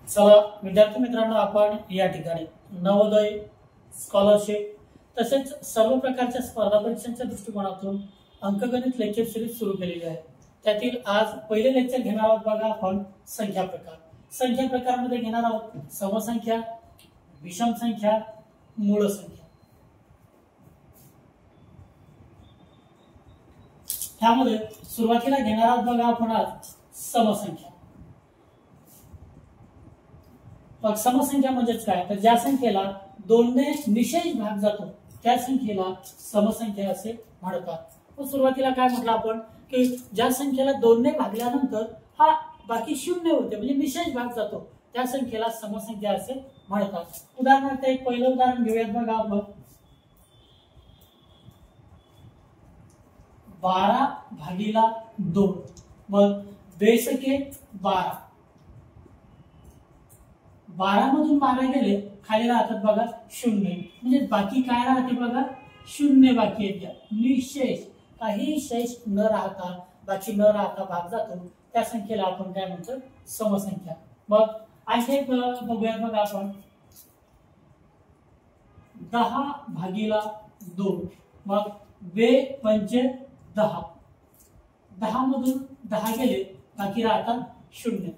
चला विद्यार्थी मित्रांनो, आपण या ठिकाणी नवोदय स्कॉलरशिप तसेच सर्व प्रकारच्या स्पर्धा परीक्षांच्या दृष्टिकोनातून अंकगणित लेक्चर सिरीज सुरू केलेली आहे। त्यातील आज पहिले लेक्चर घेणार आहोत बघा आपण संख्या प्रकार। संख्या प्रकारामध्ये घेणार आहोत समसंख्या, विषम संख्या, मूळ संख्या। त्यामध्ये सुरुवातीला घेणार आहोत बघा आपण आज समसंख्या। मग समसंख्या म्हणजेच काय, तर ज्या संख्येला 2 ने निशेष भाग जातो त्या संख्येला समसंख्या असे म्हणतात। सुरुवातीला काय म्हटलं आपण की ज्या संख्येला 2 ने भागल्यानंतर हा बाकी शून्य होते म्हणजे निशेष भाग जातो त्या संख्येला समसंख्या असे म्हणतात। उदाहरणार्थ एक पहिलं उदाहरण घेऊयात बघा आपण 12/2 मग बेसके 12 12 मधून 12 गेले खाली राहतात बघा शून्य म्हणजे बाकी काय राहते बघा शून्य बाकी येते निशेष काही शेष न राहता बाकी न राहता भाग जातो त्या संख्येला आपण काय म्हणतो समसंख्या। मग आणखी एक बघूयात बघा आपण 10/2 मग बे पंचे 10 10 मधून 10 गेले बाकी राहतात शून्य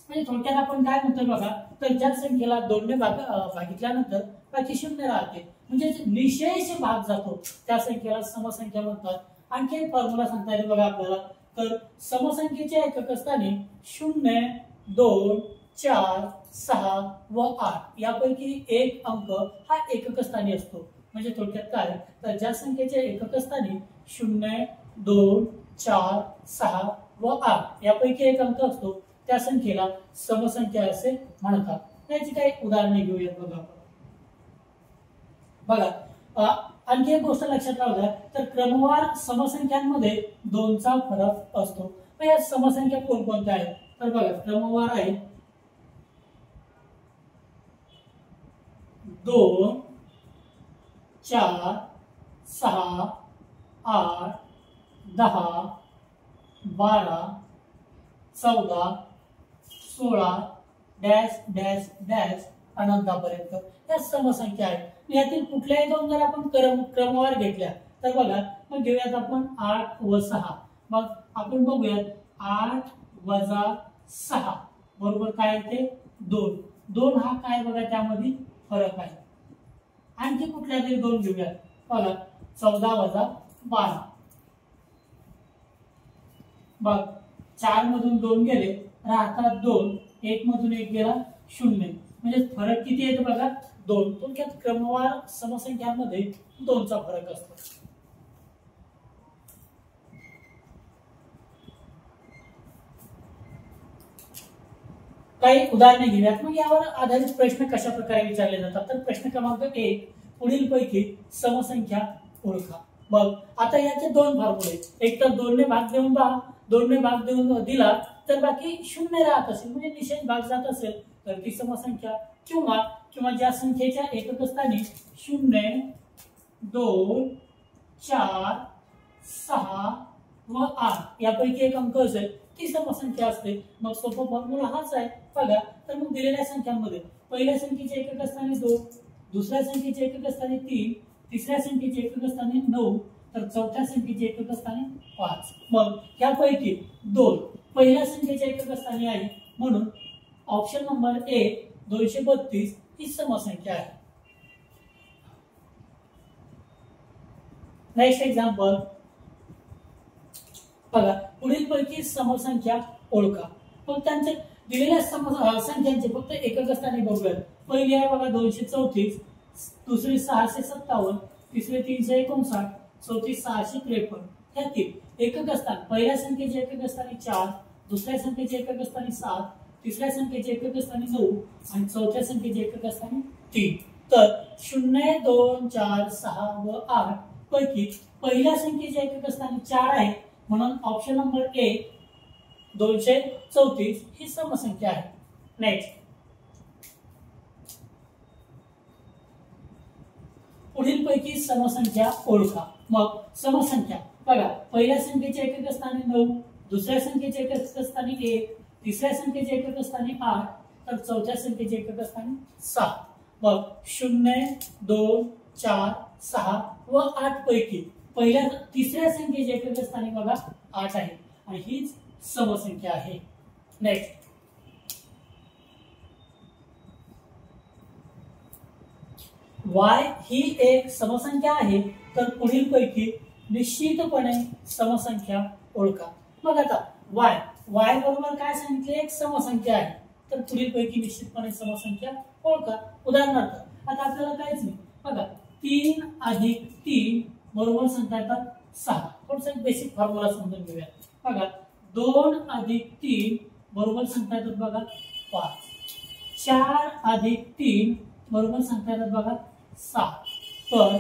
म्हणजे थोडक्यात आपण काय म्हणतो बघा तर ज्या संख्येला 2 ने भागितल्यानंतर बाकी शून्य राहते म्हणजे निशेष भाग जातो त्या संख्येला समसंख्या म्हणतात। आणखी एक फॉर्म्युला सांगता येईल बघा आपल्याला तर समसंख्येच्या एकक स्थानी 0, 2, 4, 6 व 8 यापैकी एक अंक हा एकक स्थानी असतो। म्हणजे थोडक्यात काय तर ज्या संख्येच्या एकक स्थानी 0, 2, 4, 6 व 8 यापैकी एक अंक असतो त्या संख्येला समसंख्या असे म्हणतात। त्याची काही उदाहरणे घेऊयात बघा आपण। बघा आणखी एक गोष्ट लक्षात राहू द्या तर क्रमवार समसंख्यांमध्ये 2 चा फरक असतो। मग या समसंख्या कोणकोणत्या आहेत तर बघा क्रमवार आहे 2, 4, 6, 8, 10, 12, 14, 16 डॅश डॅश डॅश अनंतापर्यंत या समसंख्या आहेत। यातील कुठल्याही दोन जर आपण क्रमवार घेतल्या तर बघा मग घेऊयात आपण 8 व 6 मग आपण बघूयात 8 वजा 6 बरोबर काय येते 2 2 हा काय बघा त्यामध्ये फरक आहे। आणखी कुठल्या तरी दोन घेऊयात बघा 14 वजा 12 बघ 4 मधून 2 गेले राहतात 2 1 मधून 1 गेला 0 म्हणजे फरक किती येतो बघा 2। थोडक्यात क्रमवार समसंख्यांमध्ये 2 चा फरक असतो। काही उदाहरणे घेऊयात मग यावर आधारित प्रश्न कशा प्रकारे विचारले जातात तर प्रश्न क्रमांक 1 पुढीलपैकी समसंख्या ओळखा। मग आता याचे दोन फॉर्म्युले एक तर 2 ने भाग देऊन 2 ने भाग देऊन दिला तर बाकी शून्य राहत असेल म्हणजे निशेष भाग जात असेल तर ती समसंख्या किंवा ज्या संख्येच्या एकक स्थानी 0, 2, 4, 6 व 8 यापैकी एक अंक असेल ती समसंख्या असते। मग सोपा फॉर्म्युला हाच आहे बघा तर मग दिलेल्या संख्यांमध्ये पहिल्या संख्येचे एकक स्थानी 2, दुसऱ्या संख्येचे एकक स्थानी 3, तिसऱ्या संख्येचे एकक स्थानी 9 तर चौथ्या संख्येचे एकक स्थानी 5। मग यापैकी 2 पहिल्या संख्येच्या एकक स्थानी आहे म्हणून ऑप्शन नंबर 1 232 ही समसंख्या आहे। नेक्स्ट एक्झाम्पल बघा पुढीलपैकी समसंख्या ओळखा। मग त्यांचे दिलेल्या संख्यांचे फक्त एकक स्थानी बघूयात। पहिली आहे बघा 234, दुसरी 657, तिसरी 359, चौथी 653। यातील एकक स्थान पहिल्या संख्येचे एकक स्थानी 4, दुसऱ्या संख्येचे एकक स्थानी 7, तिसऱ्या संख्येचे एकक स्थानी 9 आणि चौथ्या संख्येचे एकक स्थानी 3। तर 0, 2, 4, 6 व 8 पैकी पहिल्या संख्येचे एकक स्थानी 4 आहे म्हणून ऑप्शन नंबर 1 234 ही समसंख्या आहे। नेक्स्ट पुढीलपैकी समसंख्या ओळखा। मग समसंख्या बघा पहिल्या संख्येचे एकक स्थानी 9, दुसऱ्या संख्येचे एकक स्थानी 1, तिसऱ्या संख्येचे एकक स्थानी 8, तर चौथ्या संख्येचे एकक स्थानी 6. मग 0, 2, 4, 6 व 8 पैकी पहिल्या तिसऱ्या संख्येचे एकक स्थानी बघा 8 आहे आणि हीच समसंख्या आहे. नेक्स्ट, y ही एक समसंख्या आहे तर पुढील पैकी निश्चितपणे समसंख्या ओळखा. मग आता y बरोबर काय सांगितले, एक समसंख्या आहे तर पुढील पैकी निश्चितपणे समसंख्या ओळखा. उदाहरणार्थ आता आपल्याला काहीच नाही बघा, 3 अधिक 3 बरोबर संख्या येतात 6. थोडंसं एक बेसिक फॉर्म्युला समजून घेऊया. बघा 2 अधिक 3 बरोबर संख्या येतात बघा 5. 4 अधिक 3 बरोबर संख्या येतात बघा 7. तर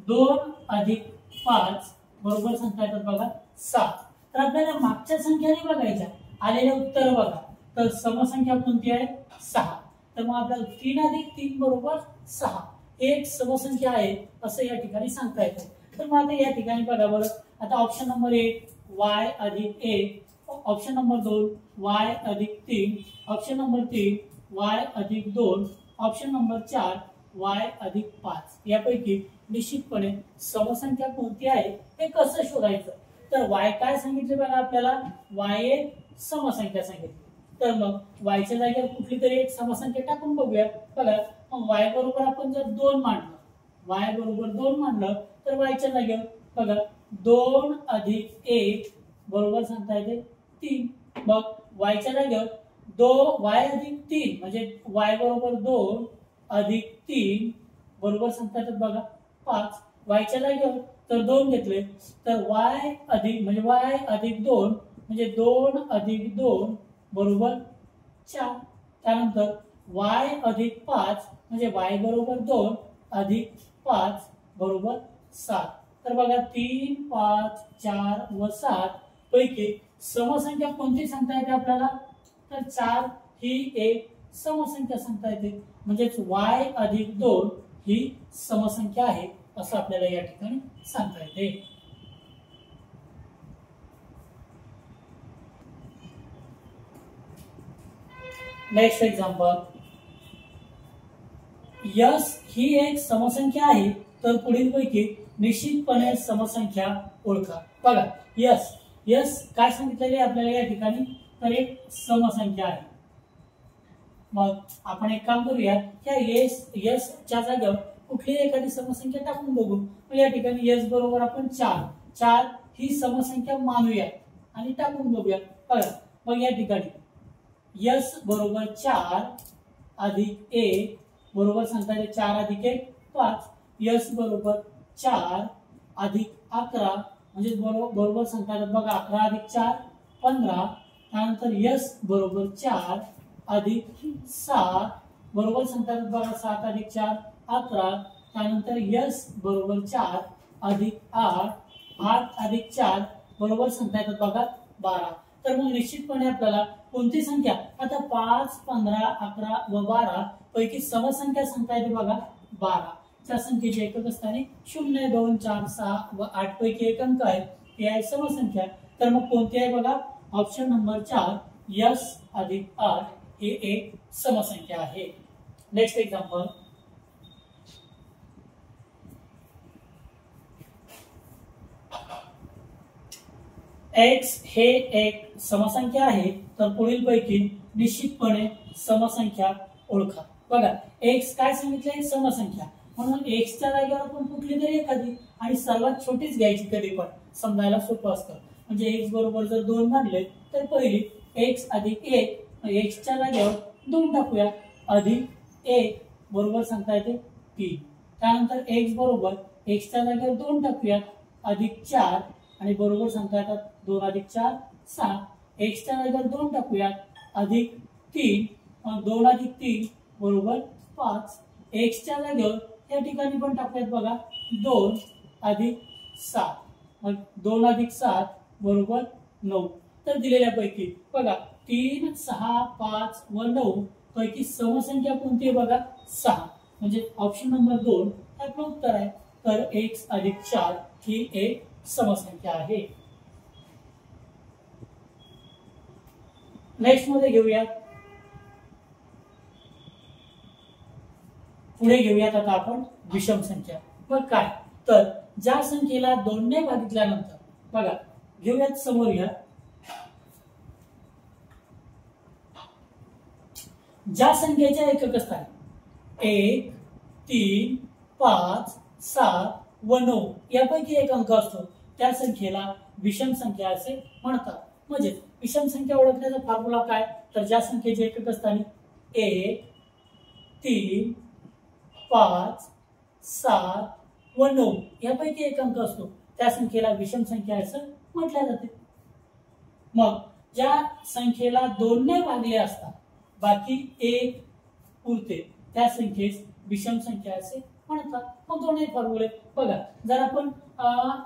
2 अधिक 5 बरोबर संख्या येतात बघा 7. तर आपल्याला मागच्या संख्या नाही बघायच्या, आलेले उत्तर बघा. तर समसंख्या कोणती आहे 6. तर मग आपल्याला 3 अधिक 3 बरोबर 6 एक समसंख्या आहे असं या ठिकाणी सांगता येतं. तर मग आता या ठिकाणी बघा बरं, आता ऑप्शन नंबर 1 y अधिक 1, ऑप्शन नंबर 2 y अधिक 3, ऑप्शन नंबर 3 y अधिक 2, ऑप्शन नंबर 4 y अधिक 5 यापैकी निश्चितपणे समसंख्या कोणती आहे हे कसं शोधायचं. तर y काय सांगितले बघा आपल्याला, y एक समसंख्या सांगितली. तर मग y च्या जागेवर कुठली तरी एक समसंख्या टाकून बघूया. बघा मग y बरोबर आपण जर 2 मांडलं, y बरोबर 2 मांडलं तर y च्या जागेवर बघा 2 अधिक 1 बरोबर सांगता येते 3. मग y च्या जागेवर y अधिक 3 म्हणजे y बरोबर 2 अधिक 3 बरोबर सांगता येतात बघा 5. y च्या जागेवर तर 2 घेतले तर y अधिक म्हणजे y अधिक 2 म्हणजे 2 अधिक 2 बरोबर 4. त्यानंतर y अधिक 5 म्हणजे y बरोबर 2 अधिक 5 बरोबर 7. तर बघा 3, 5, 4 व 7 पैकी समसंख्या कोणती सांगता येते आपल्याला, तर 4 ही एक समसंख्या सांगता येते. म्हणजेच y अधिक 2 ही समसंख्या आहे असं आपल्याला या ठिकाणी सांगता येते. नेक्स्ट एक्झाम्पल, यस ही एक समसंख्या आहे तर पुढील पैकी निश्चितपणे समसंख्या ओळखा. बघा यस काय सांगितलेले आपल्याला या ठिकाणी, तर एक समसंख्या आहे. मग आपण एक काम करूया, या यस च्या जागेवर कुठली एखादी समसंख्या टाकून बघू. मग या ठिकाणी यस बरोबर आपण 4 ही समसंख्या मानूया आणि टाकून बघूया. बघा मग या ठिकाणी यस बरोबर 4 अधिक 1 बरोबर सांगता येते 4 अधिक 1 5. यस बरोबर 4 अधिक 11 म्हणजे बरोबर सांगता येतात बघा 11 अधिक 4 15. त्यानंतर यस बरोबर 4 अधिक 7 बरोबर सांगता येतात बघा 7 अधिक 4 11. त्यानंतर यस बरोबर 4 अधिक 8 अधिक 4 बरोबर सांगता येतात बघा 12. तर मग निश्चितपणे आपल्याला कोणती संख्या, आता 5, 15, 11 व 12 पैकी समसंख्या सांगता येते बघा 12. त्या संख्येचे एकक स्थानी 0, 2, 4, 6 व 8 पैकी एक अंक आहे, ते आहे समसंख्या. तर मग कोणती आहे बघा, ऑप्शन नंबर 4 यस अधिक 8 हे एक समसंख्या आहे. नेक्स्ट एक्झाम्पल, x हे एक समसंख्या आहे तर पुढील पैकी निश्चितपणे समसंख्या ओळखा. बघा x काय सांगितले, समसंख्या, म्हणून x च्या जागेवर आपण कुठली तरी एखादी आणि सर्वात छोटीच घ्यायची, कधी पण समजायला सोपं असतं. म्हणजे x बरोबर जर 2 मानले तर पहिली x अधिक 1 x च्या जागेवर 2 टाकूया अधिक 1 बरोबर सांगता येते 3. त्यानंतर x बरोबर x च्या जागेवर 2 टाकूया अधिक 4 आणि बरोबर सांगता येतात 2 अधिक 4 6. x च्या जागेवर 2 टाकूया अधिक 3 2 अधिक 3 बरोबर 5. x च्या जागेवर या ठिकाणी पण टाकूयात बघा 2 अधिक 7 मग 2 अधिक 7 बरोबर 9. तर दिलेल्यापैकी बघा 3, 6, 5 व 9 पैकी समसंख्या कोणती आहे बघा 6. म्हणजे ऑप्शन नंबर 2 हे आपलं उत्तर आहे. तर x अधिक 4 ही एक समसंख्या आहे. नेक्स्ट मध्ये घेऊया, पुढे घेऊयात आता आपण विषम संख्या. मग काय तर ज्या संख्येला 2 ने भागितल्यानंतर बघा घेऊयात समोर घ्या. ज्या संख्येच्या एकक स्थानी 1, 3, 5, 7 व 9 यापैकी एक अंक असतो त्या संख्येला विषम संख्या असे म्हणतात. म्हणजे विषम संख्या ओळखण्याचा फॉर्म्युला काय तर ज्या संख्येचे एकक स्थानी 1, 3, 5, 7 व 9 यापैकी एक अंक असतो त्या संख्येला विषम संख्या असं म्हटल्या जाते. मग ज्या संख्येला 2 ने भागले असता बाकी 1 उरते त्या संख्येस विषम संख्या असे म्हणतात. मग दोन्ही फॉर्म्युले बघा. जर आपण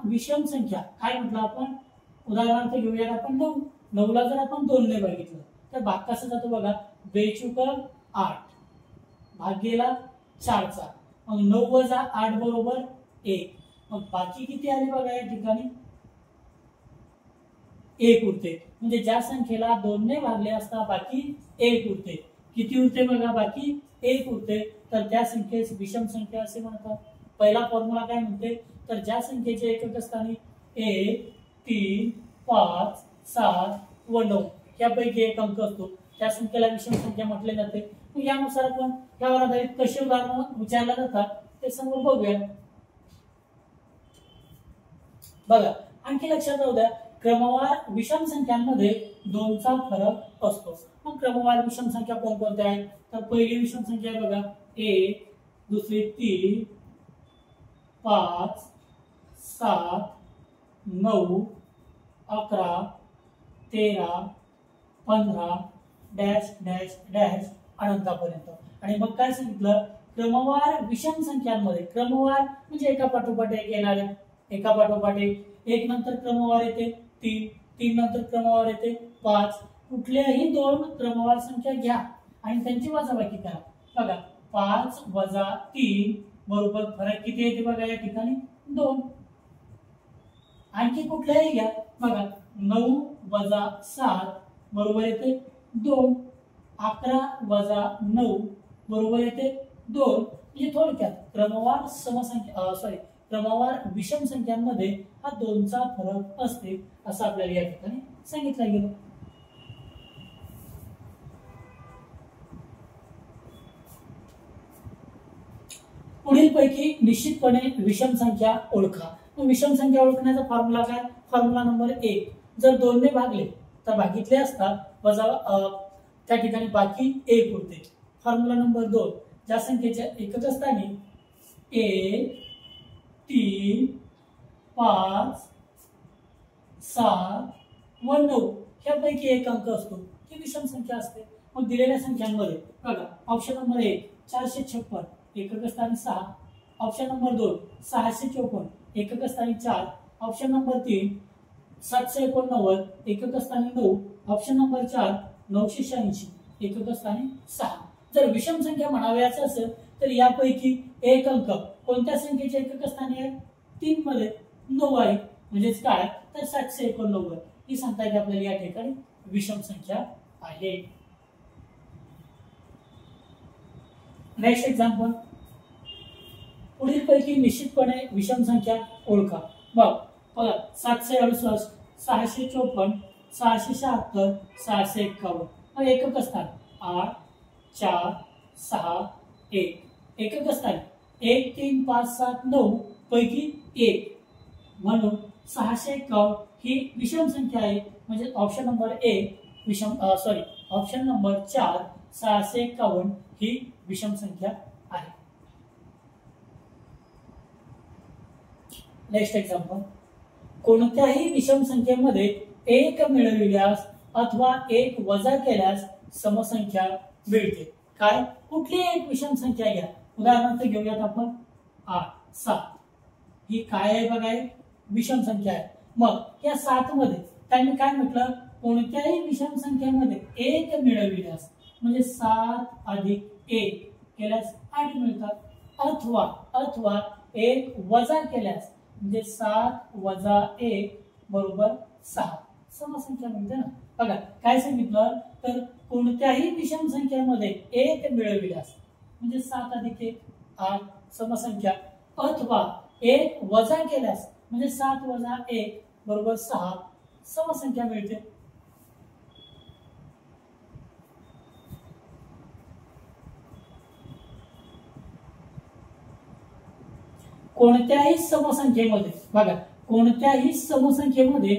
विषम संख्या काय म्हटलं आपण उदाहरणार्थ घेऊया आपण 9 ला जर आपण 2 ने भागितलं तर भाग कसा जातो बघा 2 8 भागेला 4 चा मग 9 वजा 8 बरोबर 1. मग बाकी किती आले बघा या ठिकाणी 1 उरते. म्हणजे ज्या संख्येला 2 ने भागले असता बाकी 1 उरते. किती उरते बघा बाकी 1 उरते तर त्या संख्येस विषम संख्या असे म्हणतात. पहिला फॉर्म्युला काय म्हणते तर ज्या संख्येचे एकक स्थानी 1, 3, 5, 7 व 9 यापैकी एक अंक असतो त्या संख्येला विषम संख्या म्हटले जाते. मग यानुसार आपण यावर आधारित कसे उदाहरण विचारले जातात ते समोर बघूया. बघा आणखी लक्षात राहू द्या क्रमवार विषम संख्यांमध्ये 2चा फरक असतो. मग क्रमवार विषम संख्या कोणकोणत्या आहेत तर पहिली विषम संख्या बघा 1, दुसरी 3, 5, 7, 9, 11, 13, 15 डॅश डॅश डॅश अनंतापर्यंत. आणि मग काय सांगितलं क्रमवार विषम संख्यांमध्ये क्रमवार म्हणजे एका पाठोपाठ एक येणाऱ्या एका पाठोपाठ एक नंतर क्रमवार येते 3, 3 नंतर क्रमवार येते 5. कुठल्याही 2 क्रमवार संख्या घ्या आणि त्यांची वजाबाकी करा. बघा 5 वजा 3 बरोबर फरक किती येते बघा या ठिकाणी 2. आणखी कुठल्याही घ्या बघा 9 वजा 7 बरोबर येते 2. 11 वजा 9 बरोबर येते 2. म्हणजे थोडक्यात क्रमवार क्रमवार विषम संख्यांमध्ये हा 2चा फरक असते असं आपल्याला या ठिकाणी सांगितलं गेलं. पुढील पैकी निश्चितपणे विषम संख्या ओळखा. विषम संख्या ओळखण्याचा फॉर्म्युला काय फॉर्म्युला नंबर 1 जर 2 ने भागले तर भागितले असता वजा त्या ठिकाणी बाकी 1 उरते. फॉर्म्युला नंबर 2 ज्या संख्येच्या एकक स्थानी 1, 3, 5, 7 व 9 यापैकी एक अंक असतो ती विषम संख्या असते. मग दिलेल्या संख्यांमध्ये बघा ऑप्शन नंबर 1 456 एकक स्थानी 6. ऑप्शन नंबर 2 654 एकक स्थानी 4. ऑप्शन नंबर 3 789 एकक स्थानी 9. ऑप्शन नंबर 4 986 एकक स्थानी 6. जर विषम संख्या म्हणाव्याचं असेल तर यापैकी एक अंक कोणत्या संख्येच्या एकक स्थानी आहे 3 मध्ये 9 आहे. म्हणजेच काय तर 789 ही संख्या आपल्याला या ठिकाणी विषम संख्या आहे. नेक्स्ट एक्झाम्पल पुढील पैकी निश्चितपणे विषम संख्या ओळखा. मग बघा 768 654 676 651 मग एकक स्थान 8 4 6 1 एकक स्थान 1 3 5 7 9 पैकी 1 म्हणून 651 ही विषम संख्या आहे. म्हणजे ऑप्शन नंबर 1 ऑप्शन नंबर 4 651 ही विषम संख्या आहे. नेक्स्ट एक्झाम्पल कोणत्याही विषम संख्येमध्ये 1 मिळविल्यास अथवा 1 वजा केल्यास समसंख्या मिळते. काय कुठली एक विषम संख्या घ्या. उदाहरणार्थ घेऊयात आपण 8 7 ही काय आहे बघा विषम संख्या आहे. मग या 7 मध्ये त्यांनी काय म्हटलं कोणत्याही विषम संख्येमध्ये 1 मिळविल्यास म्हणजे 7 अधिक 1 केल्यास 8 मिळतात. अथवा 1 वजा केल्यास म्हणजे 7 वजा 1 बरोबर 6 समसंख्या मिळते ना. बघा काय सांगितलं तर कोणत्याही विषम संख्येमध्ये 1 मिळविल्यास म्हणजे 7 अधिक 1 8 समसंख्या, अथवा 1 वजा केल्यास म्हणजे 7 वजा 1 बरोबर 6 समसंख्या मिळते. कोणत्याही समसंख्येमध्ये बघा, कोणत्याही समसंख्येमध्ये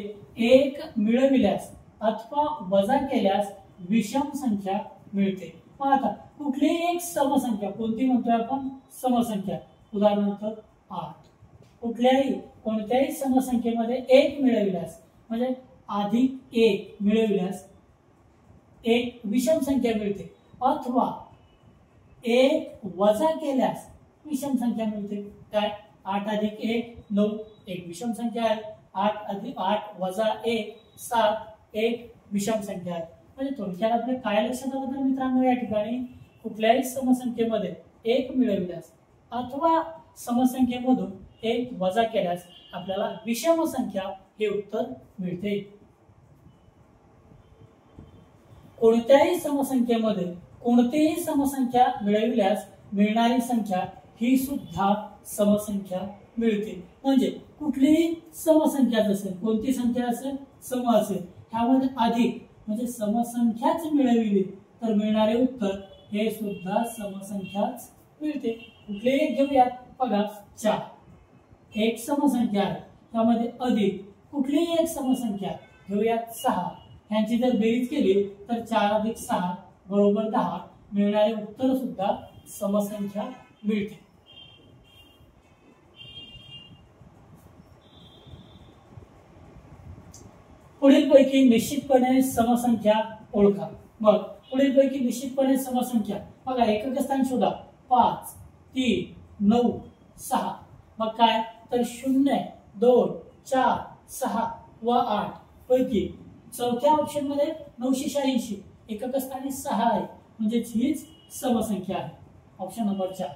1 मिळविल्यास अथवा वजा केल्यास विषम संख्या मिळते. मग आता कुठलीही एक समसंख्या, कोणती म्हणतोय आपण, समसंख्या, उदाहरणार्थ 8, कोणत्याही समसंख्येमध्ये 1 मिळविल्यास म्हणजे अधिक 1 मिळविल्यास एक विषम संख्या मिळते, अथवा 1 वजा केल्यास विषम संख्या मिळते. काय, 8 अधिक 1 9, एक विषम संख्या आहे. 8 वजा 1 7, एक विषम संख्या आहे. म्हणजे थोडक्यात आपल्या काय लक्षात आलं तर मित्रांनो, या ठिकाणी कुठल्याही समसंख्येमध्ये 1 मिळविल्यास अथवा समसंख्येमधून 1 वजा केल्यास आपल्याला विषम संख्या हे उत्तर मिळते. कोणत्याही समसंख्येमध्ये कोणतीही समसंख्या मिळविल्यास मिळणारी संख्या ही सुद्धा समसंख्या मिळते. म्हणजे कुठलीही समसंख्या असेल, कोणती संख्या असेल, सम असेल, ह्यामध्ये अधिक म्हणजे समसंख्याच मिळविली तर मिळणारे उत्तर हे सुद्धा समसंख्याच मिळते. कुठलेही घेऊयात, बघा 4 एक समसंख्या आहे, त्यामध्ये अधिक कुठलीही एक समसंख्या घेऊयात 6, ह्यांची जर बेरीज केली तर 4 अधिक 6 बरोबर 10, मिळणारे उत्तर सुद्धा समसंख्या मिळते. पुढीलपैकी निश्चितपणे समसंख्या ओळखा. मग पुढीलपैकी निश्चितपणे समसंख्या बघा, एकक स्थान शोधा. 5 3 9 6. मग काय तर 0 2 4 6 व 8 पैकी चौथ्या ऑप्शन मध्ये 986 एकक स्थानी 6 आहे, म्हणजे हीच समसंख्या आहे. Option number 4.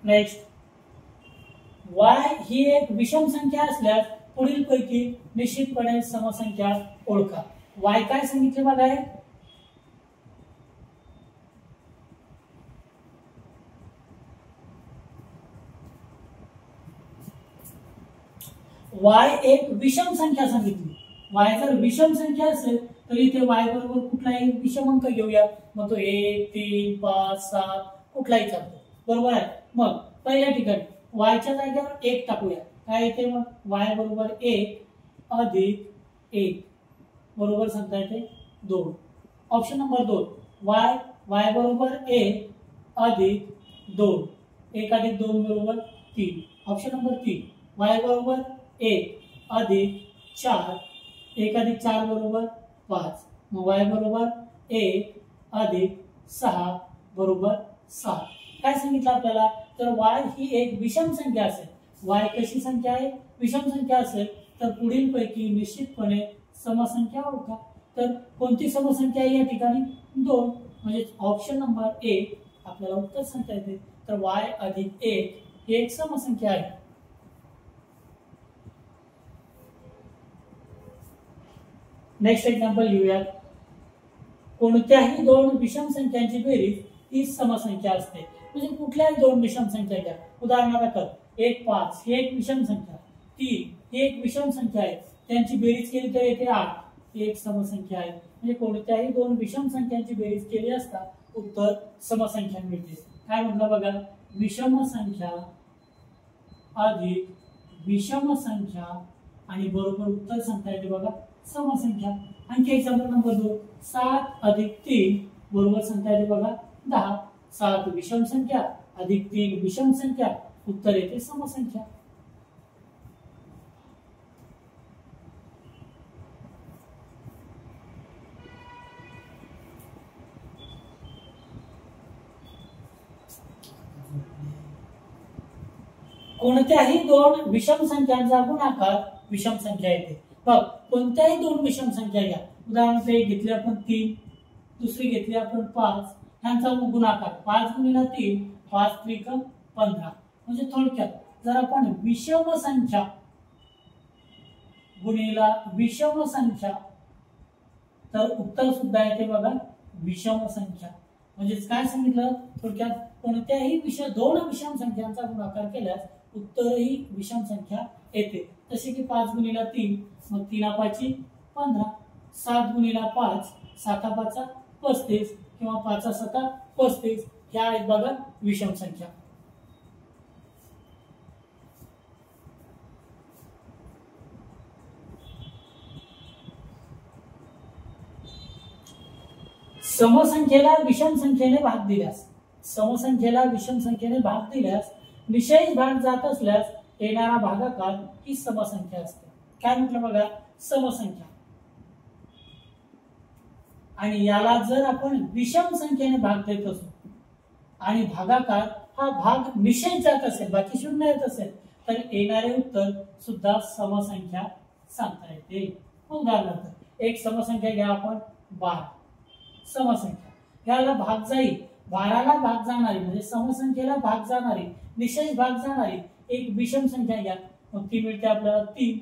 नेक्स्ट, y ही एक विषम संख्या असल्यास पुढीलपैकी निश्चितपणे समसंख्या ओळखा. y काय सांगितले बघा, y एक विषम संख्या सांगितली. y जर विषम संख्या असेल तर इथे y बरोबर कुठलाही विषम अंक घेऊया. मग तो 1 3 5 7 कुठलाही चालतो, बरोबर आहे. मग पहिल्या ठिकाणी y च्या जागेवर 1 टाकूया. काय येते मग, y बरोबर 1 अधिक 1 बरोबर सांगता येते 2. ऑप्शन नंबर 2 y बरोबर 1 अधिक 2, 1 अधिक 2 बरोबर 3. ऑप्शन नंबर 3 y बरोबर 1 अधिक 4, 1 अधिक 4 बरोबर 5. मग y बरोबर 1 अधिक 6 बरोबर 7. काय सांगितलं आपल्याला, तर y ही एक विषम संख्या असेल. y कशी संख्या आहे, विषम संख्या असेल तर पुढील पैकी निश्चितपणे समसंख्या ओळखा. तर कोणती समसंख्या आहे या ठिकाणी, 2. म्हणजे ऑप्शन नंबर 1 आपल्याला उत्तर सांगता येते. तर y अधिक 1 ही एक समसंख्या आहे. नेक्स्ट एक्झाम्पल घेऊयात. कोणत्याही 2 विषम संख्यांची बेरीज ही समसंख्या असते. म्हणजे कुठल्याही 2 विषम संख्या घ्या. उदाहरणार्थ 1 5 ही एक विषम संख्या, 3 ही एक विषम संख्या आहे, त्यांची बेरीज केली तर येते 8, ही एक समसंख्या आहे. म्हणजे कोणत्याही 2 विषम संख्यांची बेरीज केली असता उत्तर समसंख्या मिळते. काय म्हटलं बघा, विषम संख्या अधिक विषम संख्या आणि बरोबर उत्तर सांगता येते बघा समसंख्या. आणखी एक्झाम्पल नंबर 2 7 अधिक 3 बरोबर सांगता येते बघा 10. 7 विषम संख्या अधिक 3 विषम संख्या, उत्तर येते समसंख्या. कोणत्याही 2 विषम संख्यांचा गुणाकार विषम संख्या येते. बघ, कोणत्याही 2 विषम संख्या घ्या. उदाहरणार्थ एक घेतली आपण 3, दुसरी घेतली आपण 5, ह्यांचा गुणाकार 5 गुणिले 3 5 त्रिक 15. म्हणजे थोडक्यात जर आपण विषम संख्या गुणिला विषम संख्या तर उत्तर सुद्धा येते बघा विषम संख्या. म्हणजेच काय सांगितलं थोडक्यात, कोणत्याही दोन विषम संख्यांचा गुणाकार केल्यास उत्तरही विषम संख्या येते. जसे की 5 गुणिला 3 मग 3 5 15, 7 गुणिला 5 7 5 35 किंवा 5 7 35 ह्या आहेत बघा विषम संख्या. समसंख्येला विषम संख्येने भाग दिल्यास, समसंख्येला विषम संख्येने भाग दिल्यास निषेध भाग जात असल्यास येणारा भागाकार ही समसंख्या असते. काय म्हटलं बघा, समसंख्या. आणि याला जर आपण विषम संख्येने भाग देत असू आणि भागाकार हा भाग निषेध जात असेल, बाकी शून्य येत असेल, तर येणारे उत्तर सुद्धा समसंख्या सांगता येते. उदाहरणार्थ एक समसंख्या घ्या आपण 12. समसंख्या याला भाग जाईल, 12ला भाग जाणारी म्हणजे समसंख्येला भाग जाणारी निषेध भाग जाणारी एक विषम संख्या घ्या. मग ती मिळते आपल्याला 3.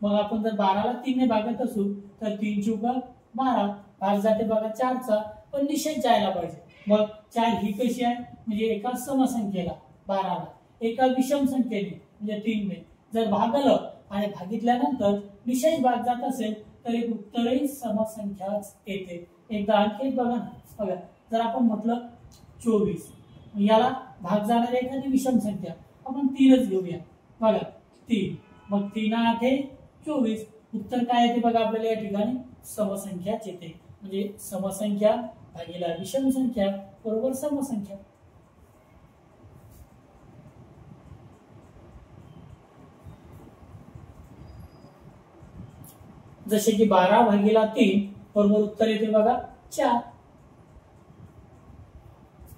मग आपण जर 12ला 3 ने भागत असू तर 3 चौका 12, भाग जाते बघा 4चा, पण निषेध जायला पाहिजे. मग 4 ही कशी आहे, म्हणजे एका समसंख्येला 12ला एका विषम संख्येने म्हणजे 3 ने जर भागलं आणि भागितल्यानंतर निषेध भाग जात असेल तर एक उत्तरही समसंख्याच येते. एकदा आणखी बघा ना, बघा जर आपण म्हटलं 24, याला भाग जाणारी एखादी विषम संख्या आपण 3च घेऊया. बघा 3, मग 3 8 24, उत्तर काय येते बघा आपल्याला या ठिकाणी समसंख्याच येते. म्हणजे समसंख्या भागिले विषम संख्या बरोबर समसंख्या. जसे की 12 भागिले 3 बरोबर उत्तर येते बघा 4.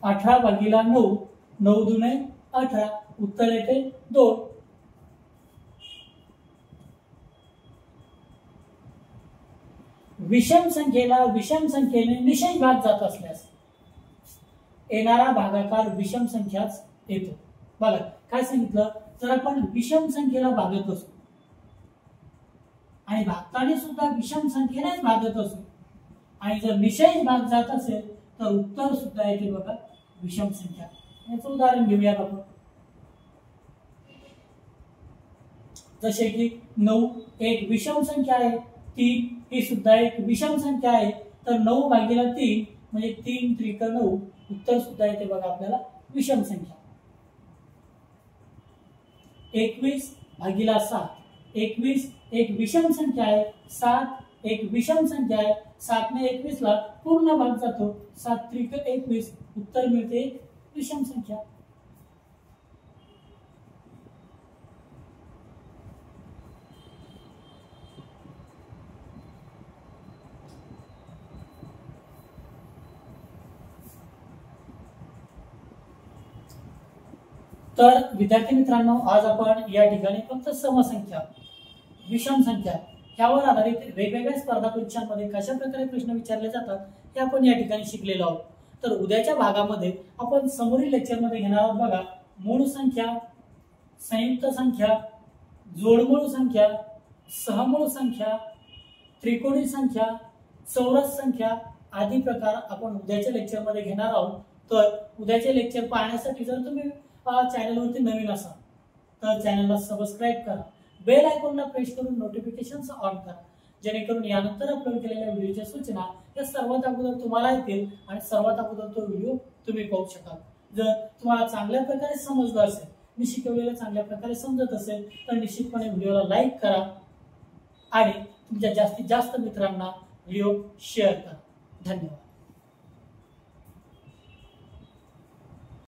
18 भागिले 9, 9 दुने 18, उत्तर येते 2. विषम संख्येला विषम संख्येने निषेध भाग जात असल्यास येणारा भागाकार विषम संख्याच येतो. बघा काय सांगितलं, जर आपण विषम संख्येला भागत असू आणि भागताना सुद्धा विषम संख्येनेच भागत असू आणि जर निषेध भाग जात असेल तर उत्तर सुद्धा येते बघा विषम संख्या. याचं उदाहरण घेऊयात आपण. जसे की 9 एक विषम संख्या आहे, 3 ही सुद्धा एक विषम संख्या आहे, तर 9 भागिले 3 म्हणजे 3 त्रिक 9, उत्तर सुद्धा येते बघा आपल्याला विषम संख्या. 21 भागिले 7, 21 एक विषम संख्या आहे, 7 एक विषम संख्या आहे, 7 ने 21 ला पूर्ण भाग जातो, 7 त्रिक 21, उत्तर मिळते विषम संख्या. तर विद्यार्थी मित्रांनो, आज आपण या ठिकाणी फक्त समसंख्या विषम संख्या यावर आधारित वेगवेगळ्या स्पर्धा परीक्षांमध्ये कशा प्रकारे प्रश्न विचारले जातात हे आपण या ठिकाणी शिकलेलो आहोत. तर उद्याच्या भागामध्ये आपण समोरील लेक्चरमध्ये घेणार आहोत बघा मूळ संख्या, संयुक्त संख्या, जोडमूळ संख्या, सहमूळ संख्या, त्रिकोणी संख्या, चौरस संख्या आदी प्रकार आपण उद्याच्या लेक्चरमध्ये घेणार आहोत. तर उद्याचे लेक्चर पाहण्यासाठी जर तुम्ही चॅनलवरती नवीन असाल तर चॅनलला सबस्क्राईब करा, बेल आयकॉनला प्रेस करून नोटिफिकेशन्स ऑन करा, जेणेकरून यानंतर अपलोड केलेल्या व्हिडिओच्या सूचना या सर्वात अगोदर तुम्हाला येतील आणि सर्वात अगोदर तो व्हिडिओ तुम्ही पाहू शकाल. जर तुम्हाला चांगल्या प्रकारे समजलं असेल, मी शिकवलेलं चांगल्या प्रकारे समजत असेल तर निश्चितपणे व्हिडिओला लाईक करा आणि तुमच्या जास्तीत जास्त मित्रांना व्हिडिओ शेअर करा. धन्यवाद.